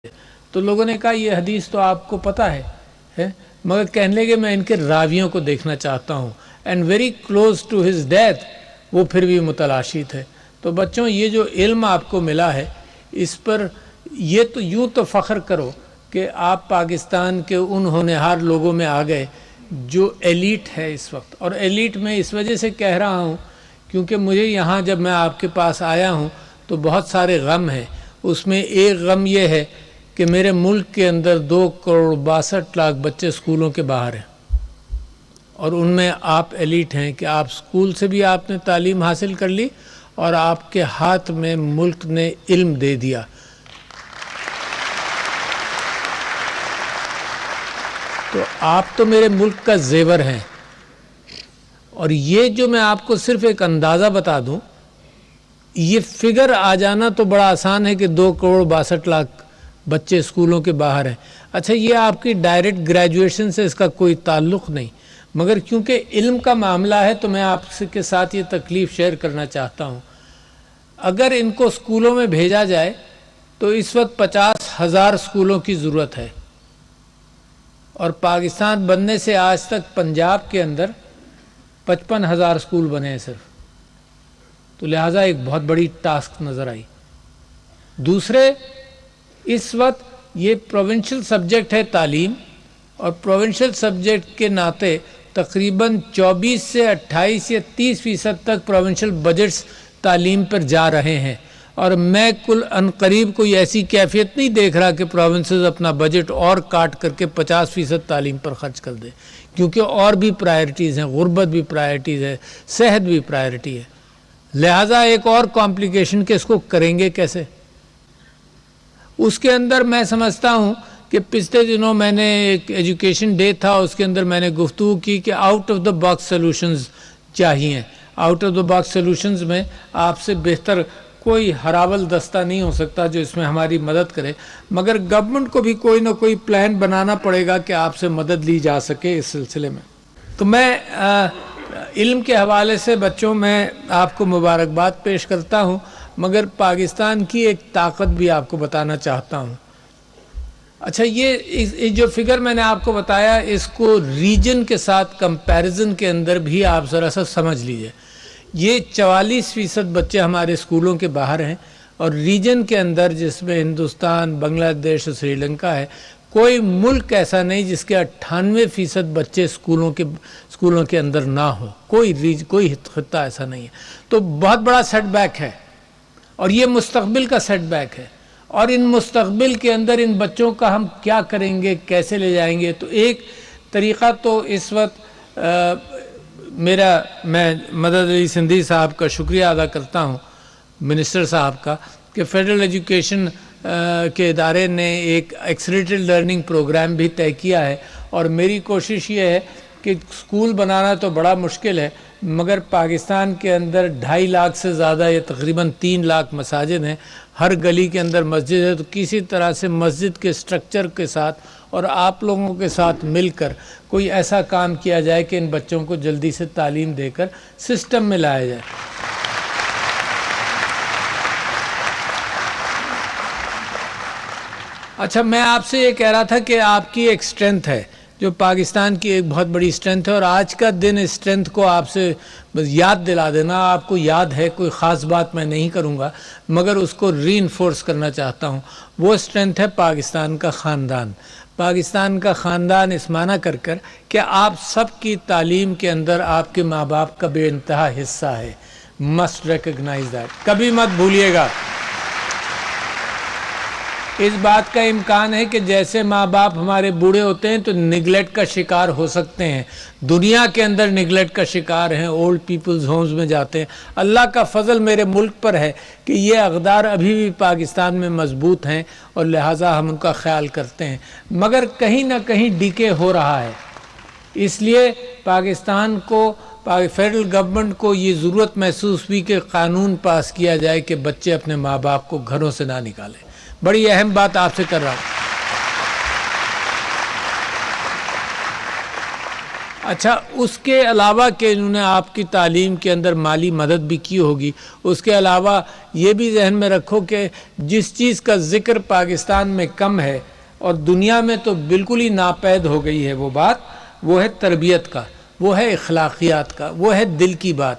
تو لوگوں نے کہا یہ حدیث تو آپ کو پتہ ہے مگر کہنے لگے میں ان کے راویوں کو دیکھنا چاہتا ہوں. And very close to his death وہ پھر بھی متلاشی تھے. تو بچوں یہ جو علم آپ کو ملا ہے اس پر یہ تو یوں تو فخر کرو کہ آپ پاکستان کے ان ہونہار لوگوں میں آ گئے جو ایلیٹ ہے اس وقت. اور ایلیٹ میں اس وجہ سے کہہ رہا ہوں کیونکہ مجھے یہاں جب میں آپ کے پاس آیا ہوں تو بہت سارے غم ہیں. اس میں ایک غم یہ ہے کہ میرے ملک کے اندر 2.62 کروڑ بچے اسکولوں کے باہر ہیں اور ان میں آپ ایلیٹ ہیں کہ آپ اسکول سے بھی آپ نے تعلیم حاصل کر لی اور آپ کے ہاتھ میں ملک نے علم دے دیا. تو آپ تو میرے ملک کا زیور ہیں. اور یہ جو میں آپ کو صرف ایک اندازہ بتا دوں یہ فگر آ جانا تو بڑا آسان ہے کہ 2.62 کروڑ بچے اسکولوں کے باہر ہیں. اچھا یہ آپ کی ڈائریکٹ گریجویشن سے اس کا کوئی تعلق نہیں مگر کیونکہ علم کا معاملہ ہے تو میں آپ کے ساتھ یہ تکلیف شیئر کرنا چاہتا ہوں. اگر ان کو اسکولوں میں بھیجا جائے تو اس وقت 50,000 اسکولوں کی ضرورت ہے اور پاکستان بننے سے آج تک پنجاب کے اندر 55,000 اسکول بنے ہیں صرف. تو لہٰذا ایک بہت بڑی ٹاسک نظر آئی. دوسرے اس وقت یہ پروونشل سبجیکٹ ہے تعلیم اور پروونشل سبجیکٹ کے ناطے تقریباً 24 سے 28 یا 30% تک پروونشل بجٹس تعلیم پر جا رہے ہیں. اور میں عنقریب کوئی ایسی کیفیت نہیں دیکھ رہا کہ پروونسز اپنا بجٹ اور کاٹ کر کے 50% تعلیم پر خرچ کر دیں کیونکہ اور بھی پرائرٹیز ہیں. غربت بھی پرائرٹیز ہے, صحت بھی پرائرٹی ہے. لہٰذا ایک اور کمپلیکیشن کہ اس کو کریں گے کیسے. اس کے اندر میں سمجھتا ہوں کہ پچھلے دنوں میں نے ایک ایجوکیشن ڈے تھا اس کے اندر میں نے گفتگو کی کہ out of the box solutions چاہیے. Out of the box solutions میں آپ سے بہتر کوئی ہراول دستہ نہیں ہو سکتا جو اس میں ہماری مدد کرے مگر گورنمنٹ کو بھی کوئی نہ کوئی پلان بنانا پڑے گا کہ آپ سے مدد لی جا سکے اس سلسلے میں. تو میں علم کے حوالے سے بچوں میں آپ کو مبارکباد پیش کرتا ہوں مگر پاکستان کی ایک طاقت بھی آپ کو بتانا چاہتا ہوں. اچھا یہ جو فگر میں نے آپ کو بتایا اس کو ریجن کے ساتھ کمپیریزن کے اندر بھی آپ ذرا سا سمجھ لیجئے. یہ 44% بچے ہمارے اسکولوں کے باہر ہیں اور ریجن کے اندر جس میں ہندوستان, بنگلہ دیش اور سری لنکا ہے کوئی ملک ایسا نہیں جس کے 98% بچے اسکولوں کے اندر نہ ہو. کوئی خطہ ایسا نہیں ہے. تو بہت بڑا سیٹ بیک ہے اور یہ مستقبل کا سیٹ بیک ہے اور ان مستقبل کے اندر ان بچوں کا ہم کیا کریں گے, کیسے لے جائیں گے. تو ایک طریقہ تو اس وقت میں مدد علی سندھی صاحب کا شکریہ ادا کرتا ہوں منسٹر صاحب کا کہ فیڈرل ایجوکیشن کے ادارے نے ایک ایکسلریٹڈ لرننگ پروگرام بھی طے کیا ہے اور میری کوشش یہ ہے کہ اسکول بنانا تو بڑا مشکل ہے مگر پاکستان کے اندر 2.5 لاکھ سے زیادہ یا تقریباً 3 لاکھ مساجد ہیں. ہر گلی کے اندر مسجد ہے تو کسی طرح سے مسجد کے سٹرکچر کے ساتھ اور آپ لوگوں کے ساتھ مل کر کوئی ایسا کام کیا جائے کہ ان بچوں کو جلدی سے تعلیم دے کر سسٹم میں لایا جائے. اچھا میں آپ سے یہ کہہ رہا تھا کہ آپ کی ایک اسٹرینتھ ہے جو پاکستان کی ایک بہت بڑی اسٹرینتھ ہے اور آج کا دن اس اسٹرینتھ کو آپ سے بس یاد دلا دینا. آپ کو یاد ہے, کوئی خاص بات میں نہیں کروں گا مگر اس کو ری انفورس کرنا چاہتا ہوں. وہ اسٹرینتھ ہے پاکستان کا خاندان. پاکستان کا خاندان اس معنی کر کہ آپ سب کی تعلیم کے اندر آپ کے ماں باپ کا بے انتہا حصہ ہے. Must recognise that. کبھی مت بھولیے گا. اس بات کا امکان ہے کہ جیسے ماں باپ ہمارے بوڑھے ہوتے ہیں تو نگلیکٹ کا شکار ہو سکتے ہیں. دنیا کے اندر نگلیکٹ کا شکار ہیں, اولڈ پیپلز ہومز میں جاتے ہیں. اللہ کا فضل میرے ملک پر ہے کہ یہ اقدار ابھی بھی پاکستان میں مضبوط ہیں اور لہٰذا ہم ان کا خیال کرتے ہیں مگر کہیں نہ کہیں ڈیکے ہو رہا ہے. اس لیے پاکستان کو فیڈرل گورنمنٹ کو یہ ضرورت محسوس ہوئی کہ قانون پاس کیا جائے کہ بچے اپنے ماں باپ کو گھروں سے نہ نکالیں. بڑی اہم بات آپ سے کر رہا ہوں. اچھا اس کے علاوہ کہ انہوں نے آپ کی تعلیم کے اندر مالی مدد بھی کی ہوگی، اس کے علاوہ یہ بھی ذہن میں رکھو کہ جس چیز کا ذکر پاکستان میں کم ہے اور دنیا میں تو بالکل ہی ناپید ہو گئی ہے وہ بات، وہ ہے تربیت کا، وہ ہے اخلاقیات کا، وہ ہے دل کی بات۔